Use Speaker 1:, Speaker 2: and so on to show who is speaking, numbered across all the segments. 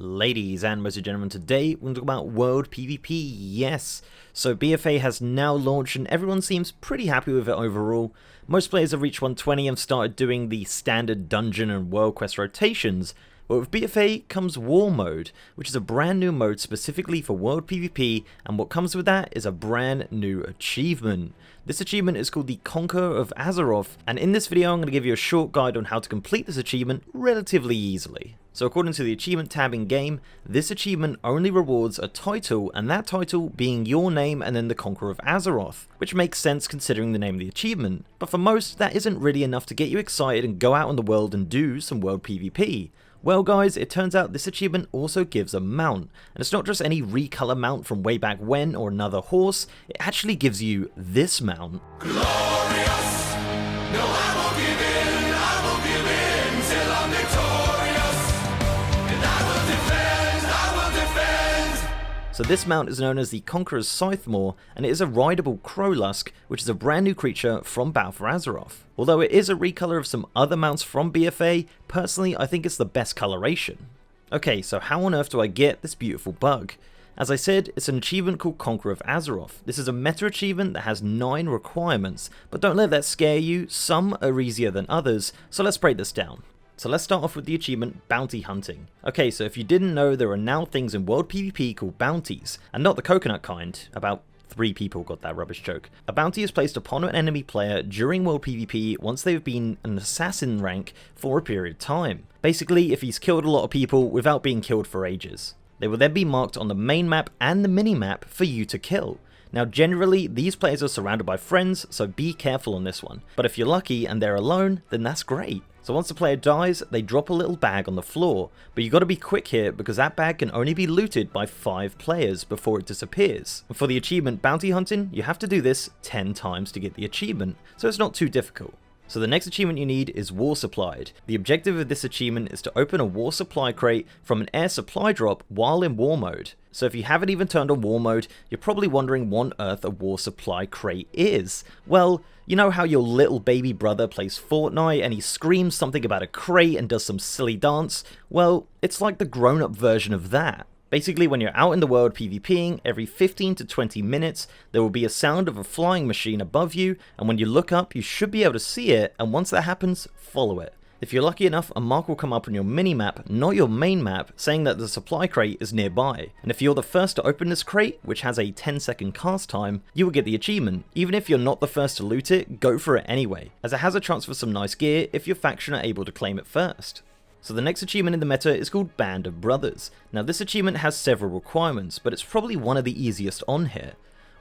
Speaker 1: Ladies and most gentlemen, today we're going to talk about World PvP, yes. So BFA has now launched and everyone seems pretty happy with it overall. Most players have reached 120 and started doing the standard dungeon and world quest rotations, but with BFA comes War Mode, which is a brand new mode specifically for World PvP, and what comes with that is a brand new achievement. This achievement is called the Conqueror of Azeroth, and in this video I'm going to give you a short guide on how to complete this achievement relatively easily. So according to the achievement tab in game, this achievement only rewards a title, and that title being your name and then the Conqueror of Azeroth, which makes sense considering the name of the achievement. But for most, that isn't really enough to get you excited and go out in the world and do some world PvP. Well guys, it turns out this achievement also gives a mount, and it's not just any recolor mount from way back when or another horse, it actually gives you this mount.
Speaker 2: Glorious! No, I won't give in till I'm victorious. And I will defend.
Speaker 1: So this mount is known as the Conquerors Southmore, and it is a rideable Crowlusk, which is a brand new creature from Battle for Azeroth. Although it is a recolor of some other mounts from BFA, personally I think it's the best coloration. Okay, so how on earth do I get this beautiful bug? As I said, it's an achievement called Conqueror of Azeroth. This is a meta achievement that has 9 requirements, but don't let that scare you, some are easier than others, so let's break this down. So let's start off with the achievement Bounty Hunting. Okay, so if you didn't know, there are now things in World PvP called bounties, and not the coconut kind. About 3 people got that rubbish joke. A bounty is placed upon an enemy player during World PvP once they've been an assassin rank for a period of time. Basically, if he's killed a lot of people without being killed for ages. They will then be marked on the main map and the mini map for you to kill. Now generally, these players are surrounded by friends, so be careful on this one. But if you're lucky and they're alone, then that's great. So once the player dies, they drop a little bag on the floor, but you gotta be quick here because that bag can only be looted by 5 players before it disappears. And for the achievement Bounty Hunting, you have to do this 10 times to get the achievement, so it's not too difficult. So the next achievement you need is War Supplied. The objective of this achievement is to open a War Supply crate from an air supply drop while in War Mode. So if you haven't even turned on War Mode, you're probably wondering what on earth a War Supply crate is. Well, you know how your little baby brother plays Fortnite and he screams something about a crate and does some silly dance? Well, it's like the grown-up version of that. Basically, when you're out in the world PvPing, every 15 to 20 minutes, there will be a sound of a flying machine above you, and when you look up, you should be able to see it, and once that happens, follow it. If you're lucky enough, a mark will come up on your mini-map, not your main map, saying that the supply crate is nearby. And if you're the first to open this crate, which has a 10-second cast time, you will get the achievement. Even if you're not the first to loot it, go for it anyway, as it has a chance for some nice gear if your faction are able to claim it first. So the next achievement in the meta is called Band of Brothers. Now this achievement has several requirements, but it's probably one of the easiest on here.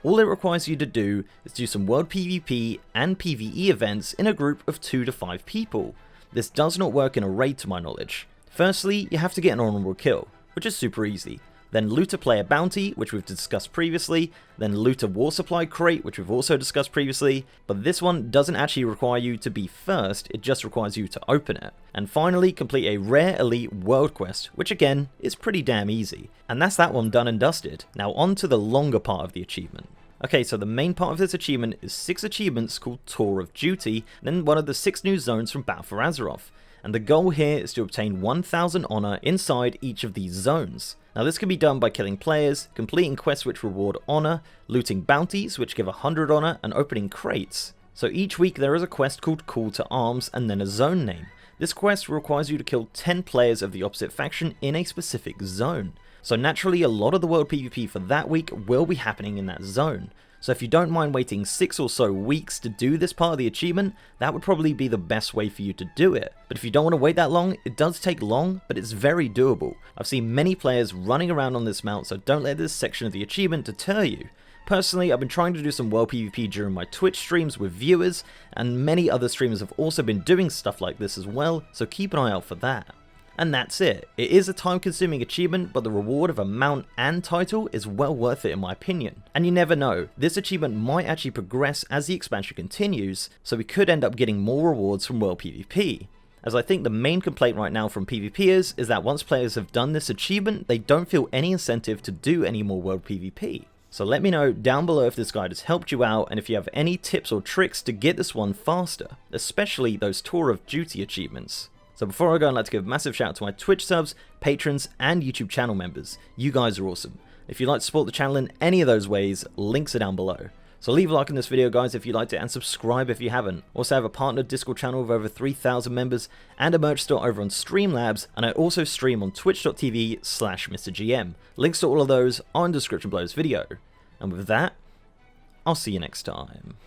Speaker 1: All it requires you to do is do some World PvP and PvE events in a group of 2 to 5 people. This does not work in a raid to my knowledge. Firstly, you have to get an honorable kill, which is super easy. Then loot a player bounty, which we've discussed previously, then loot a war supply crate, which we've also discussed previously, but this one doesn't actually require you to be first, it just requires you to open it. And finally, complete a rare elite world quest, which again, is pretty damn easy. And that's that one done and dusted. Now on to the longer part of the achievement. Okay, so the main part of this achievement is 6 achievements called Tour of Duty, and then one of the 6 new zones from Battle for Azeroth. And the goal here is to obtain 1000 honor inside each of these zones. Now this can be done by killing players, completing quests which reward honor, looting bounties which give 100 honor, and opening crates. So each week there is a quest called Call to Arms and then a zone name. This quest requires you to kill 10 players of the opposite faction in a specific zone. So naturally a lot of the world PvP for that week will be happening in that zone. So if you don't mind waiting 6 or so weeks to do this part of the achievement, that would probably be the best way for you to do it. But if you don't want to wait that long, it does take long, but it's very doable. I've seen many players running around on this mount, so don't let this section of the achievement deter you. Personally, I've been trying to do some world PvP during my Twitch streams with viewers, and many other streamers have also been doing stuff like this as well, so keep an eye out for that. And that's it. It is a time-consuming achievement, but the reward of a mount and title is well worth it in my opinion. And you never know, this achievement might actually progress as the expansion continues, so we could end up getting more rewards from World PvP. As I think the main complaint right now from PvPers is that once players have done this achievement, they don't feel any incentive to do any more World PvP. So let me know down below if this guide has helped you out and if you have any tips or tricks to get this one faster, especially those Tour of Duty achievements. So before I go, I'd like to give a massive shout out to my Twitch subs, patrons, and YouTube channel members. You guys are awesome. If you'd like to support the channel in any of those ways, links are down below. So leave a like on this video, guys, if you liked it, and subscribe if you haven't. Also, I have a partnered Discord channel with over 3,000 members and a merch store over on Streamlabs, and I also stream on twitch.tv/MrGM. Links to all of those are in the description below this video. And with that, I'll see you next time.